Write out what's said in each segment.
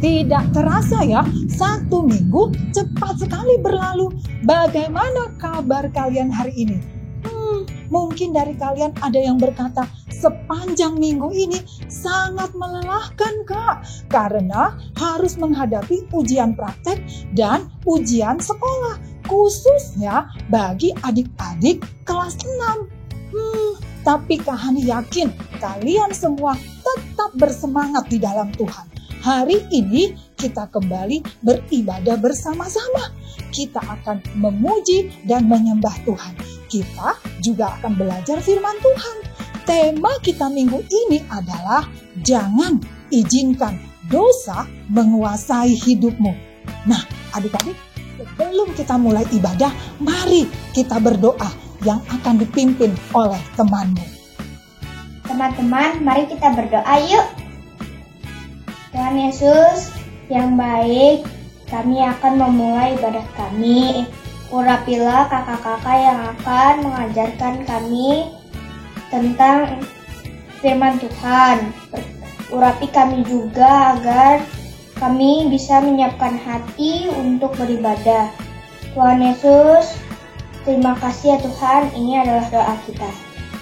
Tidak terasa ya, 1 minggu cepat sekali berlalu. Bagaimana kabar kalian hari ini? Mungkin dari kalian ada yang berkata, sepanjang minggu ini sangat melelahkan Kak, karena harus menghadapi ujian praktek dan ujian sekolah, khususnya bagi adik-adik kelas 6. Tapi Kak Hani yakin kalian semua tetap bersemangat di dalam Tuhan. Hari ini kita kembali beribadah bersama-sama. Kita akan memuji dan menyembah Tuhan. Kita juga akan belajar firman Tuhan. Tema kita minggu ini adalah jangan izinkan dosa menguasai hidupmu. Nah, adik-adik, sebelum kita mulai ibadah, mari kita berdoa yang akan dipimpin oleh temanmu. Teman-teman, mari kita berdoa yuk. Tuhan Yesus yang baik, kami akan memulai ibadah kami. Urapilah kakak-kakak yang akan mengajarkan kami tentang firman Tuhan. Urapi kami juga agar kami bisa menyiapkan hati untuk beribadah. Tuhan Yesus, terima kasih ya Tuhan, ini adalah doa kita.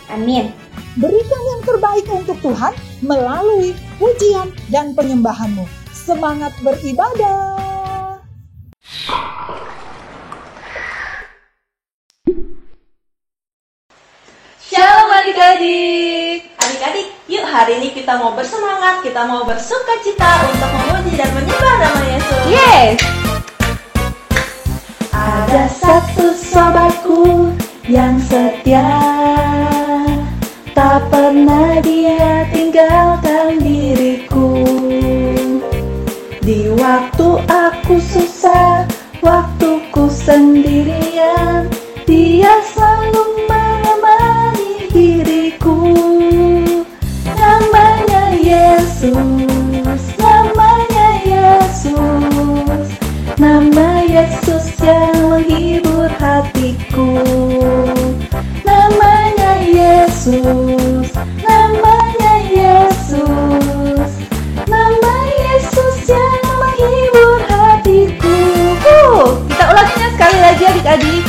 Amin. Berikan yang terbaik untuk Tuhan melalui pujian dan penyembahanmu. Semangat beribadah! Shalom adik-adik. Adik-adik, yuk hari ini kita mau bersemangat, kita mau bersuka cita untuk memuji dan menyembah nama Yesus. Yes! Ada satu sobatku yang setia, tak pernah dia tinggalkan diriku. Di waktu aku susah, waktuku sendirian, dia selalu menemani diriku. Namanya Yesus, namanya Yesus, nama Yesus yang menghibur hatiku. Namanya Yesus, namanya Yesus, nama Yesus yang menghibur hatiku. Kita ulanginya sekali lagi adik-adik.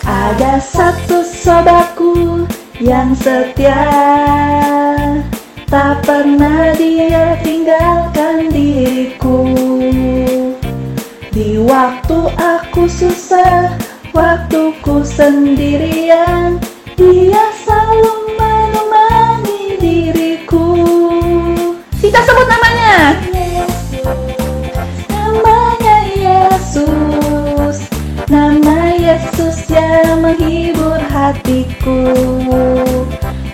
Ada satu sobatku yang setia, tak pernah dia tinggalkan diriku. Di waktu aku susah, waktuku sendirian, dia selalu menemani diriku. Kita sebut namanya. Namanya Yesus, nama Yesus yang menghibur hatiku.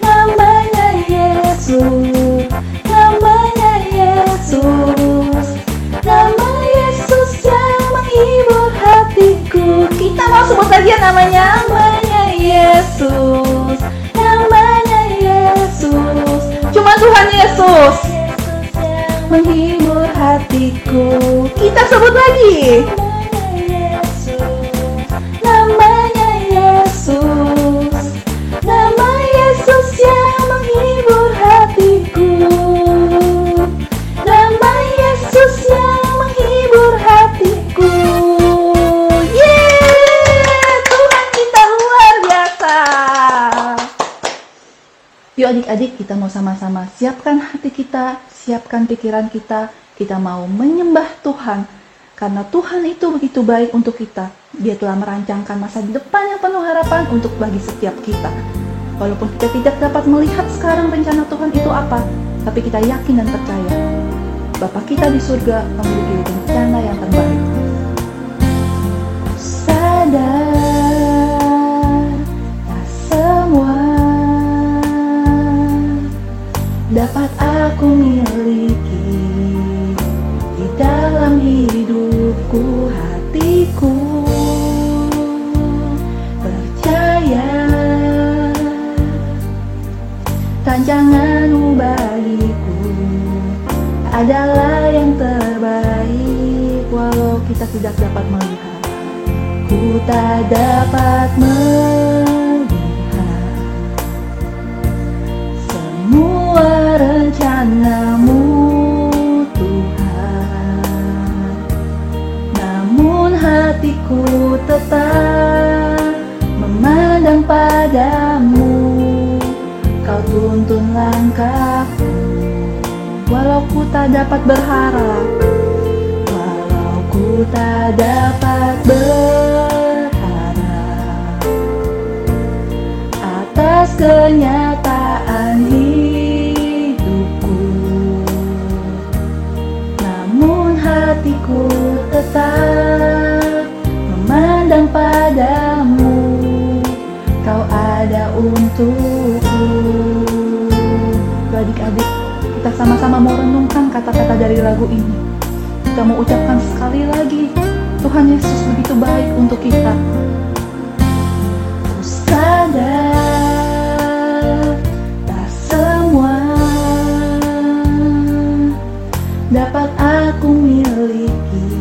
Namanya Yesus, namanya Yesus, nama Yesus yang menghibur hatiku. Kita mau sebut lagi ya namanya. Namanya Yesus, namanya Yesus, cuma Tuhan Yesus menghibur hatiku. Kita sebut lagi. Namanya Yesus, nama Yesus yang menghibur hatiku. Nama Yesus yang menghibur hatiku. Yeay, Tuhan kita luar biasa. Yuk adik-adik, kita mau sama-sama siapkan hati kita, siapkan pikiran kita. Kita mau menyembah Tuhan, karena Tuhan itu begitu baik untuk kita. Dia telah merancangkan masa depan yang penuh harapan untuk bagi setiap kita. Walaupun kita tidak dapat melihat sekarang rencana Tuhan itu apa, tapi kita yakin dan percaya Bapa kita di surga memiliki rencana yang terbaik. Sadar tak semua dapat aku miliki di dalam hidupku, hatiku percaya rancanganmu bagiku adalah yang terbaik. Walau kita tidak dapat melihat, ku tak dapat melihat semua rencanamu Tuhan. langkahku. Walau ku tak dapat berharap, walau ku tak dapat berharap atas kenyataan hidupku, namun hatiku tetap memandang padamu. Kau ada untukku. Adik-adik, kita sama-sama mau renungkan kata-kata dari lagu ini. Kita mau ucapkan sekali lagi, Tuhan Yesus begitu baik untuk kita. Ku sadar tak semua dapat aku miliki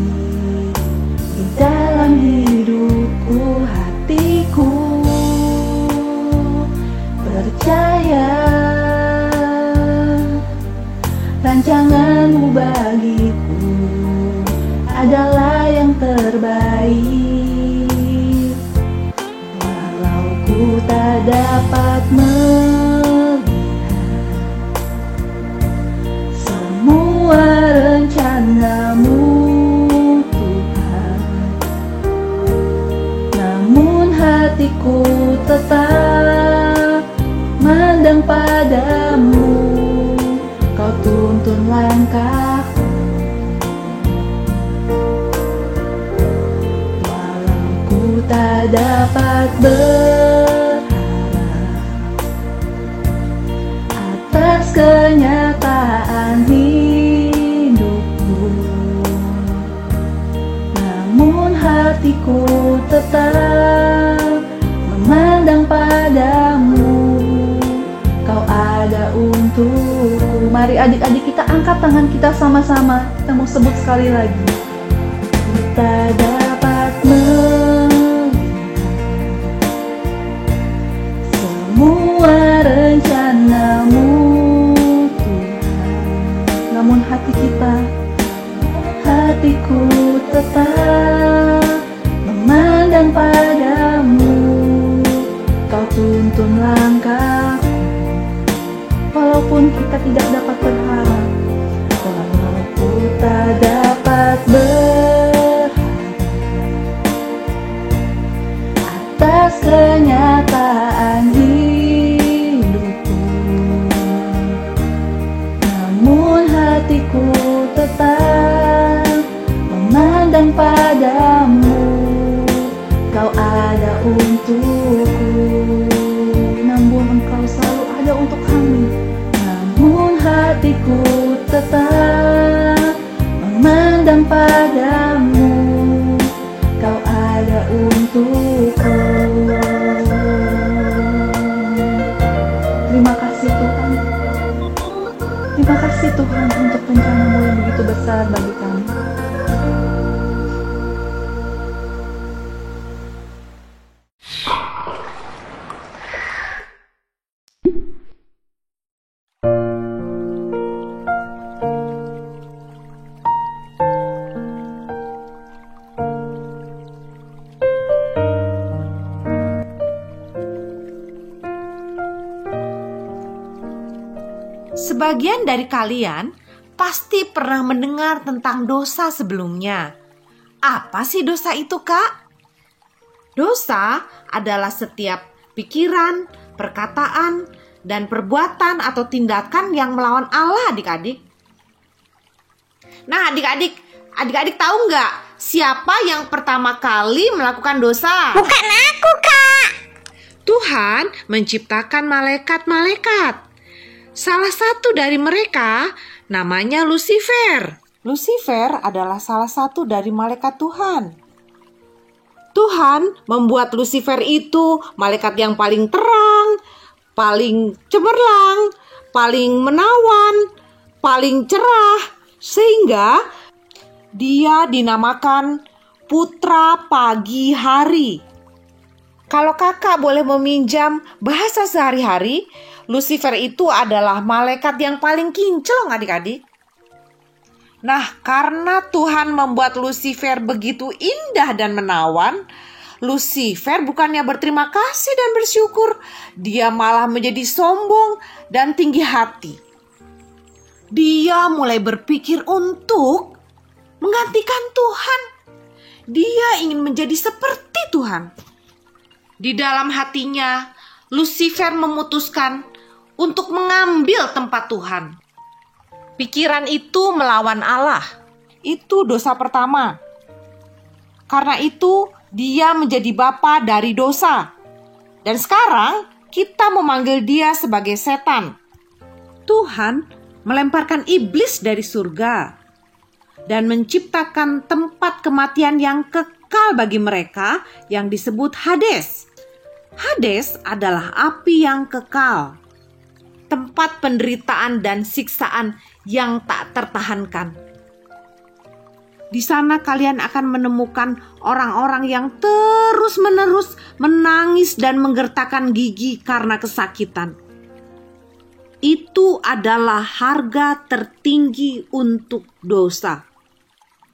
di dalam hidupku. Hatiku percaya rancanganmu bagiku adalah yang terbaik. Walau ku tak dapat melihat semua rencanamu, Tuhan, namun hatiku tetap mandang padamu. Kau tuntun langkahku, walau ku tak dapat berharap atas kenyataan hidupku, namun hatiku tetap memandang padamu. Kau ada untukku. Mari adik-adik kita angkat tangan kita sama-sama. Kita mau sebut sekali lagi. Kita dapat melihat semua rencanamu, Tuhan, namun hatiku tetap memandang padamu. Kau tuntun langkahku, walaupun kita tidak dapat berharap, walau ku tak dapat berharap atas kenyataan hidupku, namun hatiku tetap memandang padamu. Kau ada untukku, namun Engkau selalu ada untuk kami. Namun hatiku tetap memandang padamu. Kau ada untukku. Terima kasih Tuhan. Terima kasih Tuhan untuk rencana-Mu yang begitu besar bagi kami. Sebagian dari kalian pasti pernah mendengar tentang dosa sebelumnya. Apa sih dosa itu, Kak? Dosa adalah setiap pikiran, perkataan, dan perbuatan atau tindakan yang melawan Allah, adik-adik. Nah, adik-adik tahu nggak siapa yang pertama kali melakukan dosa? Bukan aku, Kak. Tuhan menciptakan malaikat-malaikat. Salah satu dari mereka namanya Lucifer. Lucifer adalah salah satu dari malaikat Tuhan. Tuhan membuat Lucifer itu malaikat yang paling terang, paling cemerlang, paling menawan, paling cerah, sehingga dia dinamakan putra pagi hari. Kalau kakak boleh meminjam bahasa sehari-hari, Lucifer itu adalah malaikat yang paling kinclong, adik-adik. Nah, karena Tuhan membuat Lucifer begitu indah dan menawan, Lucifer bukannya berterima kasih dan bersyukur, dia malah menjadi sombong dan tinggi hati. Dia mulai berpikir untuk menggantikan Tuhan. Dia ingin menjadi seperti Tuhan. Di dalam hatinya, Lucifer memutuskan untuk mengambil tempat Tuhan. Pikiran itu melawan Allah. Itu dosa pertama. Karena itu, dia menjadi bapa dari dosa. Dan sekarang, kita memanggil dia sebagai setan. Tuhan melemparkan iblis dari surga dan menciptakan tempat kematian yang kekal bagi mereka yang disebut Hades. Hades adalah api yang kekal, tempat penderitaan dan siksaan yang tak tertahankan. Di sana kalian akan menemukan orang-orang yang terus-menerus menangis dan menggertakkan gigi karena kesakitan. Itu adalah harga tertinggi untuk dosa.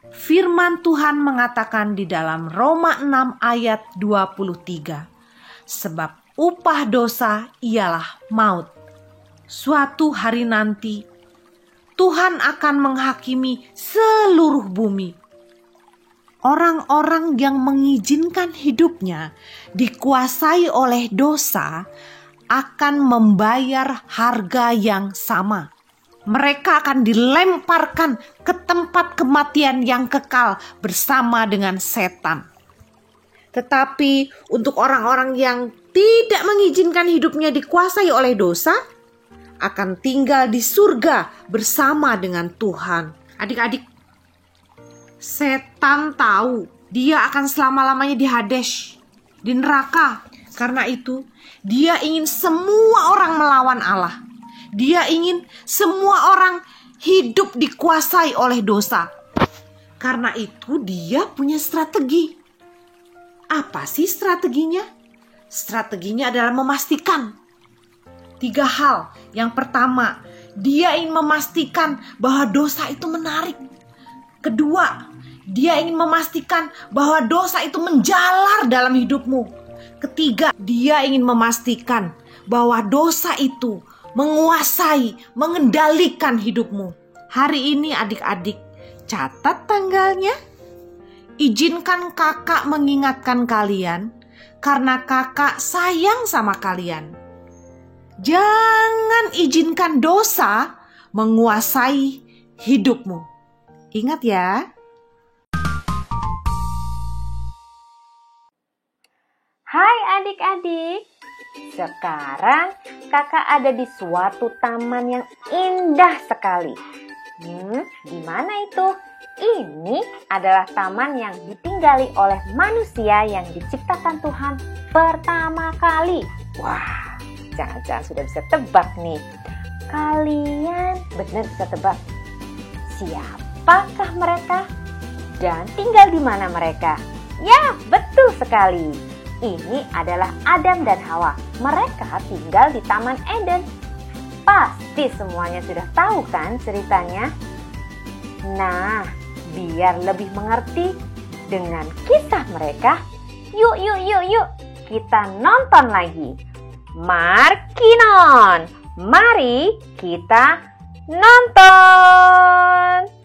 Firman Tuhan mengatakan di dalam Roma 6 ayat 23, sebab upah dosa ialah maut. Suatu hari nanti, Tuhan akan menghakimi seluruh bumi. Orang-orang yang mengizinkan hidupnya dikuasai oleh dosa akan membayar harga yang sama. Mereka akan dilemparkan ke tempat kematian yang kekal bersama dengan setan. Tetapi untuk orang-orang yang tidak mengizinkan hidupnya dikuasai oleh dosa, akan tinggal di surga bersama dengan Tuhan. Adik-adik, setan tahu dia akan selama-lamanya di Hades, di neraka. Karena itu, dia ingin semua orang melawan Allah. Dia ingin semua orang hidup dikuasai oleh dosa. Karena itu, dia punya strategi. Apa sih strateginya? Strateginya adalah memastikan 3 hal. Yang pertama, dia ingin memastikan bahwa dosa itu menarik. Kedua, dia ingin memastikan bahwa dosa itu menjalar dalam hidupmu. Ketiga, dia ingin memastikan bahwa dosa itu menguasai, mengendalikan hidupmu. Hari ini adik-adik, catat tanggalnya. Izinkan kakak mengingatkan kalian, karena kakak sayang sama kalian. Jangan izinkan dosa menguasai hidupmu. Ingat ya. Hai adik-adik, sekarang kakak ada di suatu taman yang indah sekali. Di mana itu? Ini adalah taman yang ditinggali oleh manusia yang diciptakan Tuhan pertama kali. Wah, jangan-jangan sudah bisa tebak nih. Kalian benar bisa tebak siapakah mereka dan tinggal di mana mereka? Ya, betul sekali. Ini adalah Adam dan Hawa. Mereka tinggal di Taman Eden. Pasti semuanya sudah tahu kan ceritanya? Nah, biar lebih mengerti dengan kisah mereka, yuk kita nonton lagi. Markinon, mari kita nonton.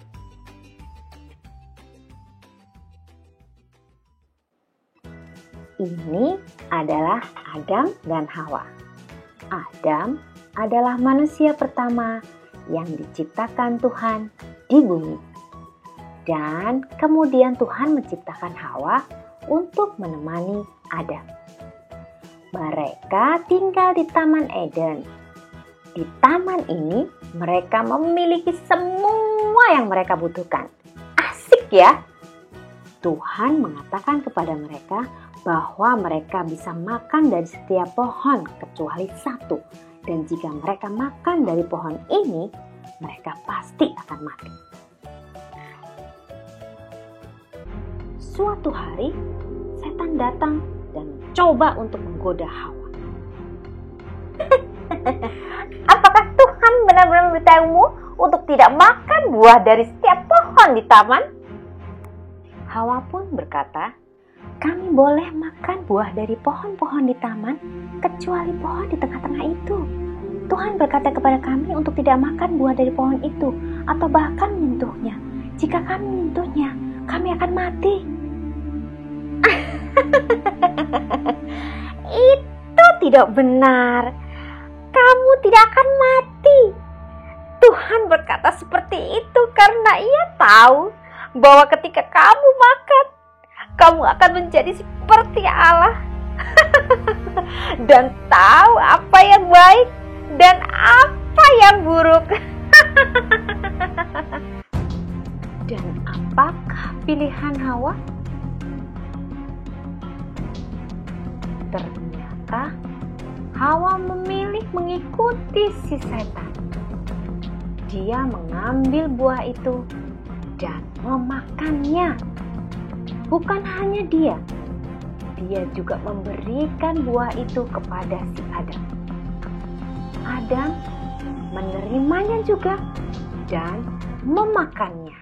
Ini adalah Adam dan Hawa. Adam adalah manusia pertama yang diciptakan Tuhan di bumi. Dan kemudian Tuhan menciptakan Hawa untuk menemani Adam. Mereka tinggal di Taman Eden. Di taman ini mereka memiliki semua yang mereka butuhkan. Asik ya? Tuhan mengatakan kepada mereka bahwa mereka bisa makan dari setiap pohon kecuali satu. Dan jika mereka makan dari pohon ini, mereka pasti akan mati. Suatu hari, setan datang dan mencoba untuk menggoda Hawa. Apakah Tuhan benar-benar memberitahumu untuk tidak makan buah dari setiap pohon di taman? Hawa pun berkata, kami boleh makan buah dari pohon-pohon di taman, kecuali pohon di tengah-tengah itu. Tuhan berkata kepada kami untuk tidak makan buah dari pohon itu, atau bahkan menyentuhnya. Jika kami menyentuhnya, kami akan mati. Itu tidak benar. Kamu tidak akan mati. Tuhan berkata seperti itu karena Ia tahu bahwa ketika kamu makan, kamu akan menjadi seperti Allah dan tahu apa yang baik dan apa yang buruk. Dan apakah pilihan Hawa? Ternyata Hawa memilih mengikuti si setan. Dia mengambil buah itu dan memakannya. Bukan hanya dia juga memberikan buah itu kepada si Adam. Adam menerimanya juga dan memakannya.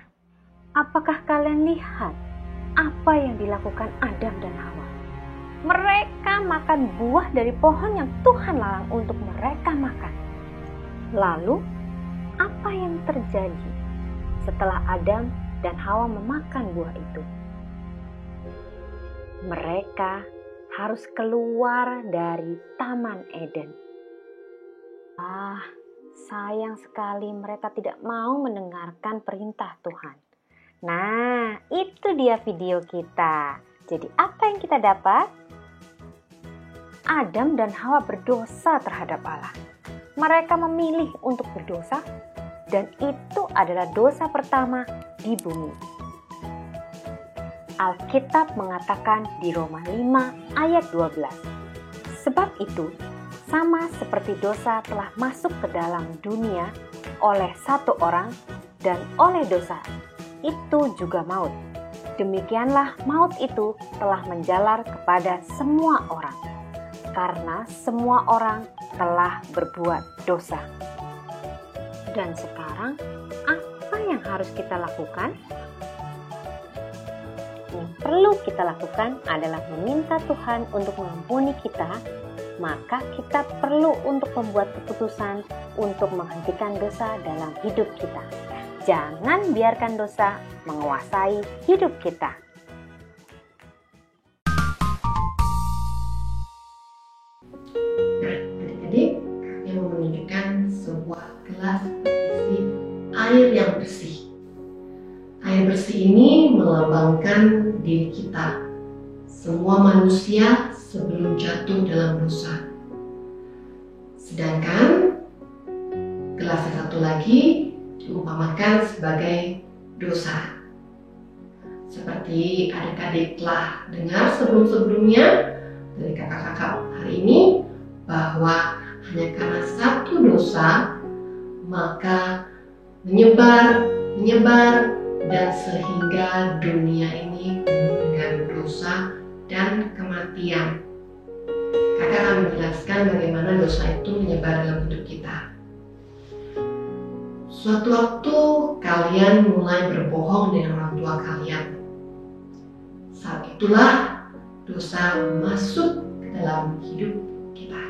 Apakah kalian lihat apa yang dilakukan Adam dan Hawa? Mereka makan buah dari pohon yang Tuhan larang untuk mereka makan. Lalu, apa yang terjadi setelah Adam dan Hawa memakan buah itu? Mereka harus keluar dari Taman Eden. Sayang sekali mereka tidak mau mendengarkan perintah Tuhan. Nah, itu dia video kita. Jadi apa yang kita dapat? Adam dan Hawa berdosa terhadap Allah. Mereka memilih untuk berdosa, dan itu adalah dosa pertama di bumi. Alkitab mengatakan di Roma 5 ayat 12, sebab itu, sama seperti dosa telah masuk ke dalam dunia oleh satu orang, dan oleh dosa itu juga maut. Demikianlah maut itu telah menjalar kepada semua orang, karena semua orang telah berbuat dosa. Dan sekarang, apa yang harus kita lakukan? Yang perlu kita lakukan adalah meminta Tuhan untuk mengampuni kita. Maka kita perlu untuk membuat keputusan untuk menghentikan dosa dalam hidup kita. Jangan biarkan dosa menguasai hidup kita. Adik-adik, yang menunjukkan sebuah gelas berisi air yang bersih. Air bersih ini melambangkan diri kita, semua manusia sebelum jatuh dalam dosa. Sedangkan gelas yang satu lagi diumpamakan sebagai dosa. Seperti adik-adik telah dengar sebelum-sebelumnya dari kakak-kakak hari ini, bahwa hanya karena satu dosa maka menyebar dan sehingga dunia ini penuh dengan dosa dan kematian. Kakak akan menjelaskan bagaimana dosa itu menyebar dalam hidup kita. Suatu waktu kalian mulai berbohong dengan orang tua kalian. Saat itulah dosa masuk ke dalam hidup kita.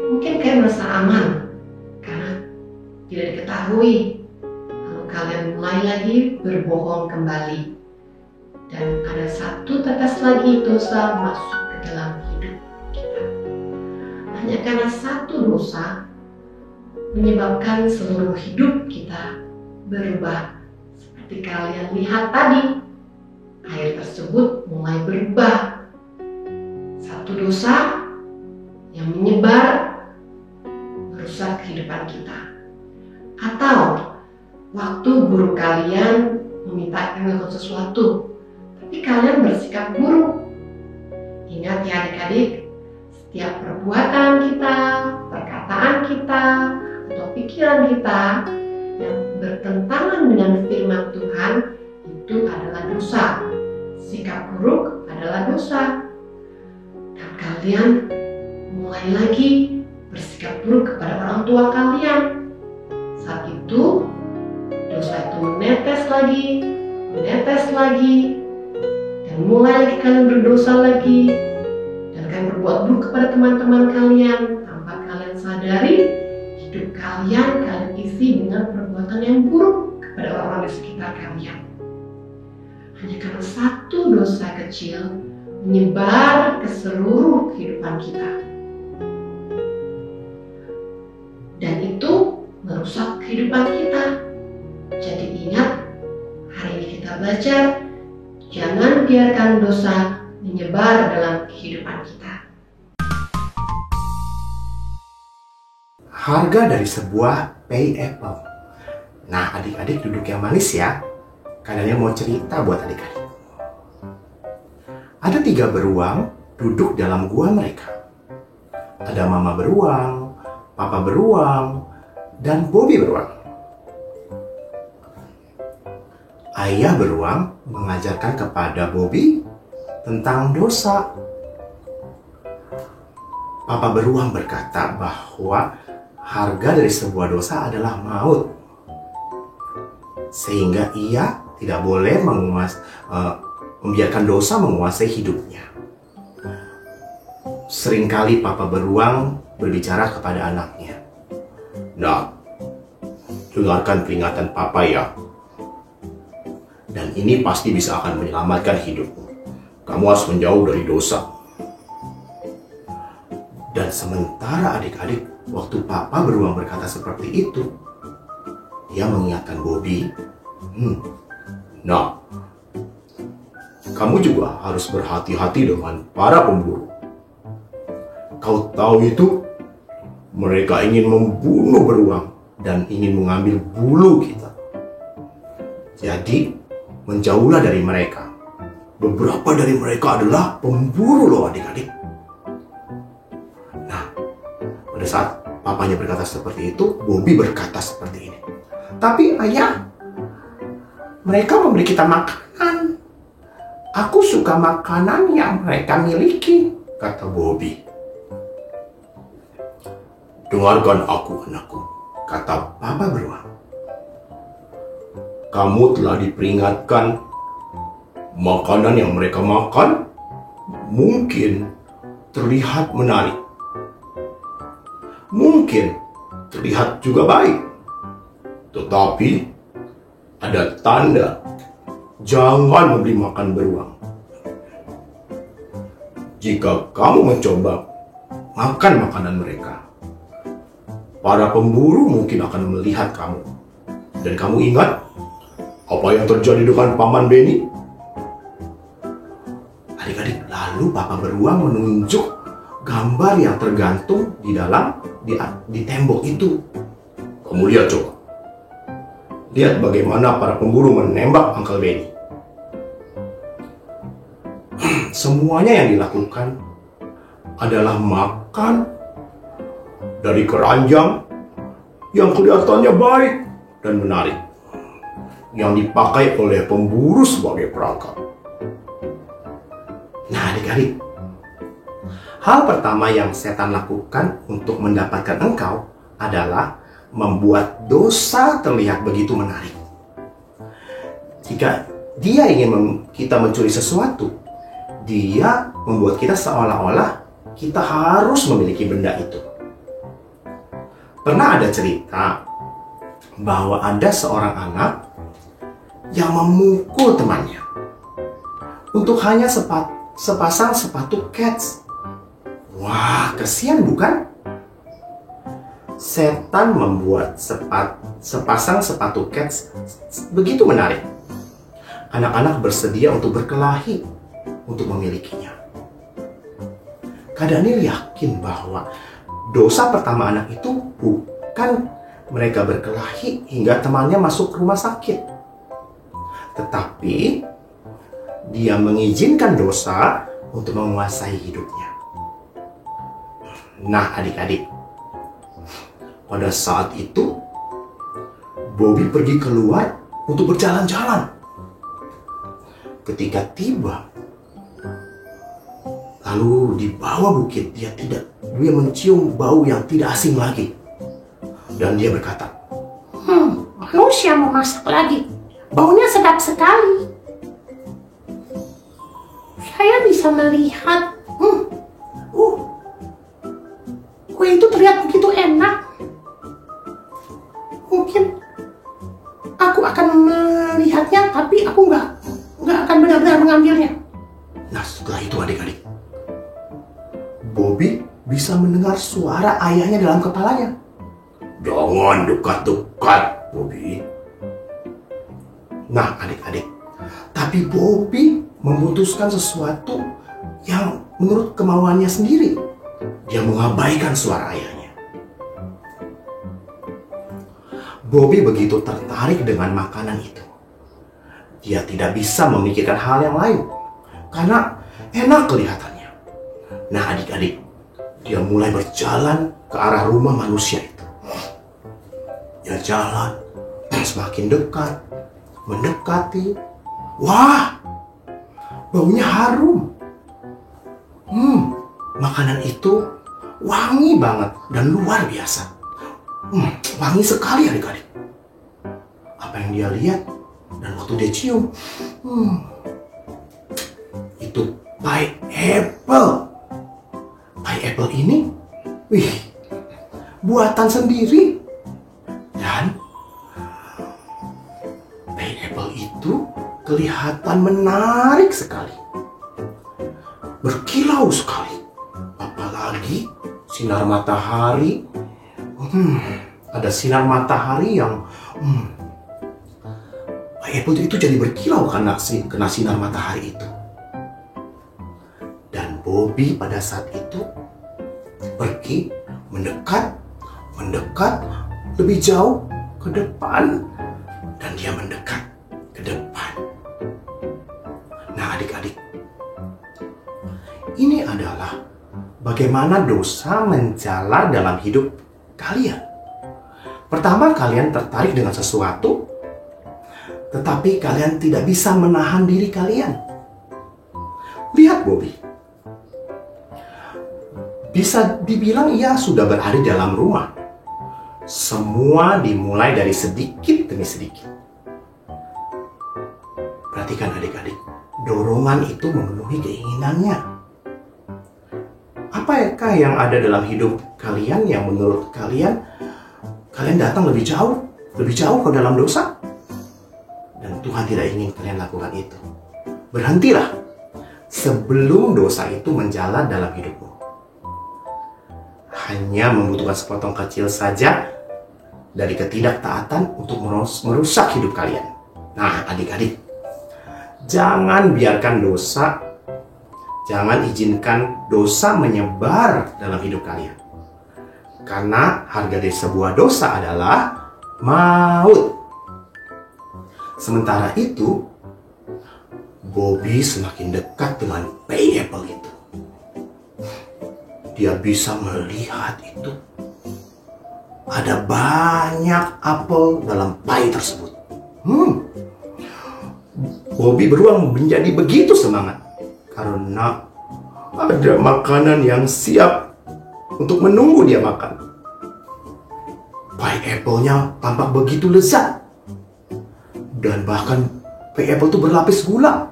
Mungkin kalian merasa aman karena tidak diketahui. Lalu kalian mulai lagi berbohong kembali. Dan ada satu tetes lagi dosa masuk ke dalam hidup kita. Hanya karena satu dosa menyebabkan seluruh hidup kita berubah. Seperti kalian lihat tadi, air tersebut mulai berubah. Satu dosa yang menyebar merusak kehidupan kita. Atau waktu guru kalian meminta kalian melakukan sesuatu, tapi kalian bersikap buruk. Ingat ya adik-adik, setiap perbuatan kita, perkataan kita, atau pikiran kita yang bertentangan dengan firman Tuhan itu adalah dosa. Sikap buruk adalah dosa. Dan kalian mulai lagi bersikap buruk kepada orang tua kalian. Saat itu dosa itu menetes lagi, dan dan mulai lagi kalian berdosa lagi, dan kalian berbuat buruk kepada teman-teman kalian tanpa kalian sadari, hidup kalian isi dengan perbuatan yang buruk kepada orang-orang di sekitar kalian. Hanya karena satu dosa kecil menyebar ke seluruh kehidupan kita. Dan itu merusak kehidupan kita. Jadi ingat, hari ini kita belajar, jangan biarkan dosa menyebar dalam kehidupan kita. Harga dari sebuah pay apple. Nah, adik-adik duduk yang manis ya. Kadangnya mau cerita buat adik-adik. Ada 3 beruang duduk dalam gua mereka. Ada mama beruang, papa beruang, dan Bobby beruang. Ayah beruang mengajarkan kepada Bobby tentang dosa. Papa beruang berkata bahwa harga dari sebuah dosa adalah maut. Sehingga ia tidak boleh membiarkan dosa menguasai hidupnya. Seringkali papa beruang berbicara kepada anaknya. Nah, dengarkan peringatan papa ya. Dan ini pasti bisa akan menyelamatkan hidupmu. Kamu harus menjauh dari dosa. Dan sementara adik-adik, waktu papa beruang berkata seperti itu, dia mengingatkan Bobby, nah, kamu juga harus berhati-hati dengan para pemburu. Kau tahu itu? Mereka ingin membunuh beruang dan ingin mengambil bulu kita. Jadi, menjauhlah dari mereka. Beberapa dari mereka adalah pemburu loh adik-adik. Nah, pada saat papanya berkata seperti itu, Bobby berkata seperti ini. Tapi ayah, mereka memberi kita makanan. Aku suka makanan yang mereka miliki, kata Bobby. Dengarkan aku, anakku, kata papa beruang. Kamu telah diperingatkan. Makanan yang mereka makan mungkin terlihat menarik. Mungkin terlihat juga baik. Tetapi ada tanda, jangan memberi makan beruang. Jika kamu mencoba makan makanan mereka, para pemburu mungkin akan melihat kamu. Dan kamu ingat apa yang terjadi dengan Paman Benny? Adik-adik, lalu papa beruang menunjuk gambar yang tergantung di tembok itu. Kamu lihat coba. Lihat bagaimana para pemburu menembak Uncle Benny. Semuanya yang dilakukan adalah makan dari keranjang yang kelihatannya baik dan menarik, yang dipakai oleh pemburu sebagai perangkap. Nah adik-adik, hal pertama yang setan lakukan untuk mendapatkan engkau adalah membuat dosa terlihat begitu menarik. Jika dia ingin kita mencuri sesuatu, dia membuat kita seolah-olah kita harus memiliki benda itu. Pernah ada cerita bahwa ada seorang anak yang memukul temannya untuk hanya sepasang sepatu Keds. Wah, kasihan bukan? Setan membuat sepasang sepatu Keds begitu menarik. Anak-anak bersedia untuk berkelahi untuk memilikinya. Kak Daniel yakin bahwa dosa pertama anak itu bukan mereka berkelahi hingga temannya masuk rumah sakit, tetapi dia mengizinkan dosa untuk menguasai hidupnya. Nah adik-adik, pada saat itu Bobby pergi keluar untuk berjalan-jalan. Ketika tiba, lalu di bawah bukit dia mencium bau yang tidak asing lagi. Dan dia berkata, manusia mau masak lagi. Baunya sedap sekali. bisa melihat, kue itu terlihat begitu enak. Mungkin aku akan melihatnya, tapi aku nggak akan benar-benar mengambilnya. Nah, setelah itu adik-adik, Bobby bisa mendengar suara ayahnya dalam kepalanya. Jangan dekat-dekat, Bobby. Nah, adik-adik, tapi Bobby memutuskan sesuatu yang menurut kemauannya sendiri. Dia mengabaikan suara ayahnya. Bobby begitu tertarik dengan makanan itu. Dia tidak bisa memikirkan hal yang lain karena enak kelihatannya. Nah, adik-adik, dia mulai berjalan ke arah rumah manusia itu. Dia jalan semakin dekat, mendekati. Wah, baunya harum. Makanan itu wangi banget dan luar biasa. Wangi sekali adik-adik. Apa yang dia lihat dan waktu dia cium, itu pie apple. Pie apple ini, buatan sendiri. Dan pie apple itu kelihatan menarik sekali. Berkilau sekali. Apalagi sinar matahari. Ada sinar matahari yang apple itu jadi berkilau karena kena sinar matahari itu. Dan Bobby pada saat itu pergi mendekat lebih jauh ke depan, dan dia mendekat ke depan. Nah, adik-adik, ini adalah bagaimana dosa menjala dalam hidup kalian. Pertama, kalian tertarik dengan sesuatu, tetapi kalian tidak bisa menahan diri kalian. Lihat Bobby. Bisa dibilang ia sudah berada dalam rumah. Semua dimulai dari sedikit demi sedikit. Perhatikan adik-adik, dorongan itu memenuhi keinginannya. Apakah yang ada dalam hidup kalian yang menurut kalian datang lebih jauh ke dalam dosa? Dan Tuhan tidak ingin kalian lakukan itu. Berhentilah sebelum dosa itu menjala dalam hidupmu. Hanya membutuhkan sepotong kecil saja dari ketidaktaatan untuk merusak hidup kalian. Nah, adik-adik, jangan izinkan dosa menyebar dalam hidup kalian. Karena harga dari sebuah dosa adalah maut. Sementara itu, Bobby semakin dekat dengan pie apple itu. Dia bisa melihat itu. Ada banyak apel dalam pie tersebut. Bobby beruang menjadi begitu semangat karena ada makanan yang siap untuk menunggu dia makan. Pie apple-nya tampak begitu lezat. Dan bahkan pie apple itu berlapis gula.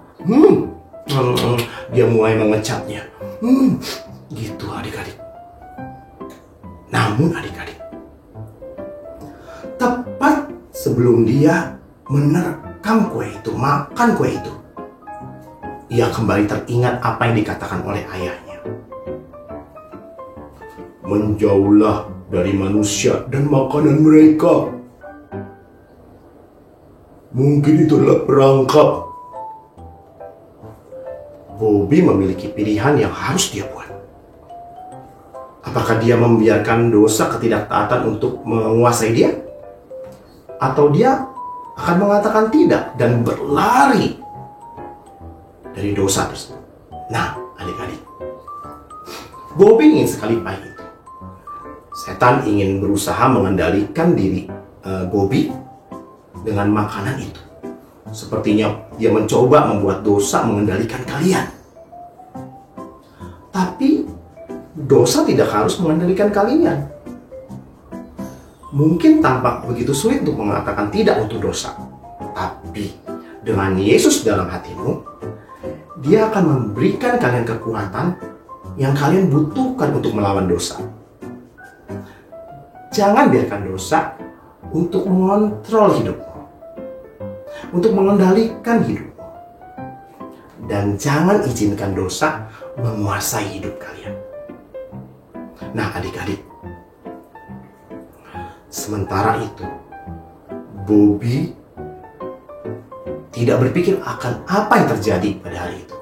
Dia mulai mengecapnya. Gitu adik-adik. Namun adik-adik, tepat sebelum dia menerkam kue itu, makan kue itu, ia kembali teringat apa yang dikatakan oleh ayahnya. Menjauhlah dari manusia dan makanan mereka. Mungkin itu adalah perangkap. Bobby memiliki pilihan yang harus dia buat. Apakah dia membiarkan dosa ketidaktaatan untuk menguasai dia? Atau dia akan mengatakan tidak dan berlari dari dosa tersebut? Nah, adik-adik, Bobby ingin sekali pie itu. Setan ingin berusaha mengendalikan diri Bobby dengan makanan itu. Sepertinya dia mencoba membuat dosa mengendalikan kalian. Tapi dosa tidak harus mengendalikan kalian. Mungkin tampak begitu sulit untuk mengatakan tidak untuk dosa. Tapi dengan Yesus dalam hatimu, Dia akan memberikan kalian kekuatan yang kalian butuhkan untuk melawan dosa. Jangan biarkan dosa untuk mengontrol hidupmu, untuk mengendalikan hidupmu. Dan jangan izinkan dosa menguasai hidup kalian. Nah, adik-adik, sementara itu, Bobby tidak berpikir akan apa yang terjadi pada hari itu.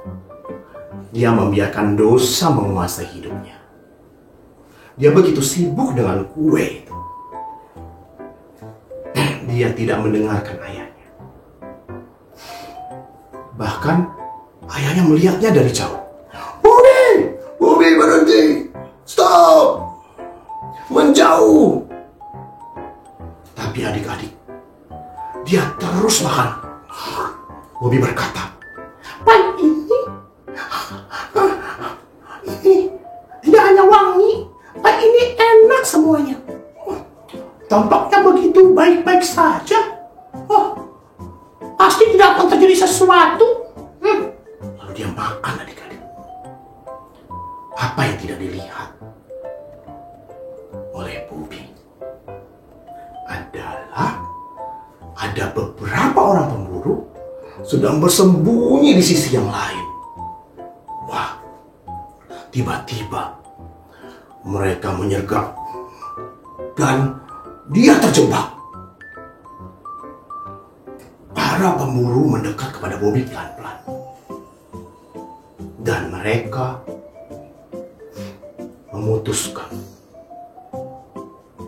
Dia membiarkan dosa menguasai hidupnya. Dia begitu sibuk dengan kue itu. Dia tidak mendengarkan ayahnya. Bahkan ayahnya melihatnya dari jauh. Bobby! Bobby, berhenti! Stop! Menjauh! Tapi adik-adik, dia terus makan. Bobby berkata, "Pai, ini tidak hanya wangi, pai ini enak semuanya. Tampaknya begitu baik-baik saja. Oh, pasti tidak akan terjadi sesuatu." Lalu dia makan, adik-adik. Apa yang tidak dilihat oleh Bobby adalah ada beberapa orang pemburu sedang bersembunyi di sisi yang lain. Wah, tiba-tiba mereka menyergap dan dia terjebak. Para pemburu mendekat kepada Bobby pelan-pelan. Dan mereka memutuskan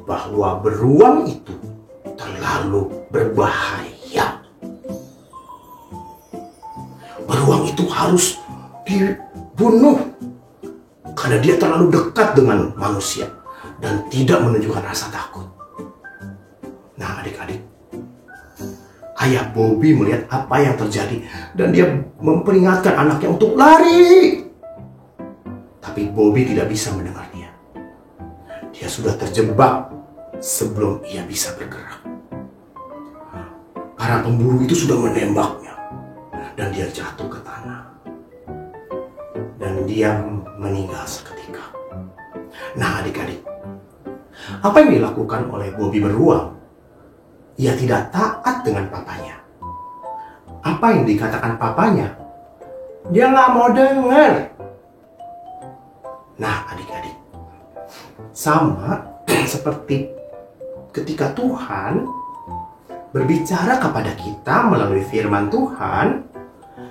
bahwa beruang itu terlalu berbahaya. Beruang itu harus dibunuh karena dia terlalu dekat dengan manusia dan tidak menunjukkan rasa takut. Nah, adik-adik, ayah Bobby melihat apa yang terjadi dan dia memperingatkan anaknya untuk lari. Tapi Bobby tidak bisa mendengar dia. Dia sudah terjebak sebelum ia bisa bergerak. Para pemburu itu sudah menembaknya dan dia jatuh ke tanah. Dan dia meninggal seketika. Nah, adik-adik, apa yang dilakukan oleh Bobby beruang? Ia tidak taat dengan papanya. Apa yang dikatakan papanya? Dia nggak mau dengar. Nah, adik-adik, sama seperti ketika Tuhan berbicara kepada kita melalui firman Tuhan,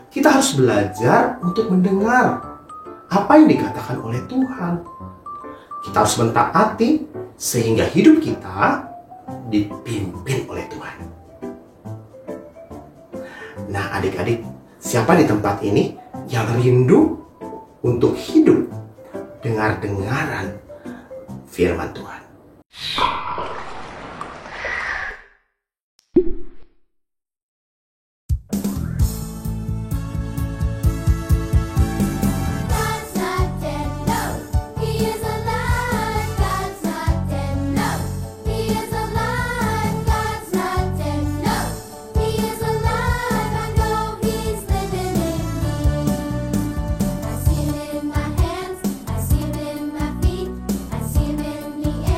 kita harus belajar untuk mendengar apa yang dikatakan oleh Tuhan. Kita harus mentaati sehingga hidup kita dipimpin oleh Tuhan. Nah, adik-adik, siapa di tempat ini yang rindu untuk hidup dengar-dengaran firman Tuhan? I see him in the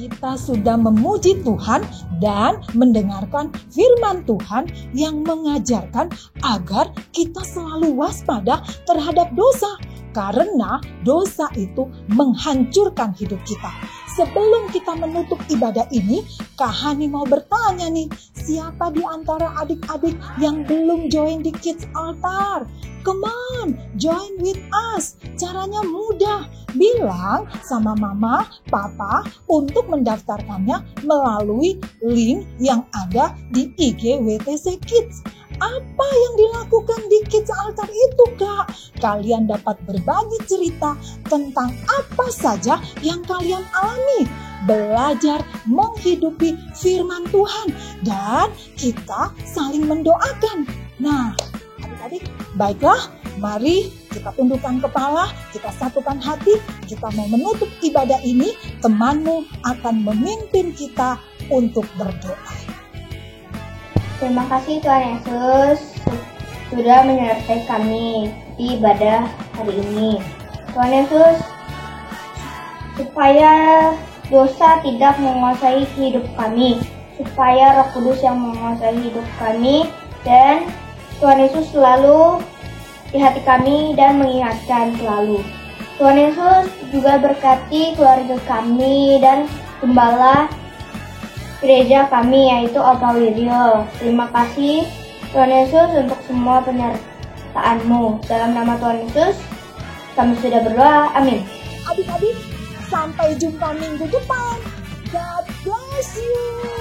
kita sudah memuji Tuhan dan mendengarkan firman Tuhan yang mengajarkan agar kita selalu waspada terhadap dosa. Karena dosa itu menghancurkan hidup kita. Sebelum kita menutup ibadah ini, Kak Hani mau bertanya nih, siapa di antara adik-adik yang belum join di Kids Altar? Come on, join with us. Caranya mudah. Bilang sama mama, papa untuk mendaftarkannya melalui link yang ada di IG WTC Kids. Apa yang dilakukan di Kids Altar itu, Kak? Kalian dapat berbagi cerita tentang apa saja yang kalian alami. Belajar menghidupi firman Tuhan. Dan kita saling mendoakan. Nah, adik-adik, baiklah, mari kita tundukkan kepala, kita satukan hati, kita mau menutup ibadah ini. Temanmu akan memimpin kita untuk berdoa. Terima kasih Tuhan Yesus sudah menyertai kami di ibadah hari ini. Tuhan Yesus, supaya dosa tidak menguasai hidup kami, supaya Roh Kudus yang menguasai hidup kami, dan Tuhan Yesus selalu di hati kami dan mengingatkan selalu. Tuhan Yesus juga berkati keluarga kami dan gembala gereja kami, yaitu Opa Wiryo. Terima kasih Tuhan Yesus untuk semua penyertaan-Mu. Dalam nama Tuhan Yesus kami sudah berdoa, amin. Adik-adik, sampai jumpa minggu depan. God bless you.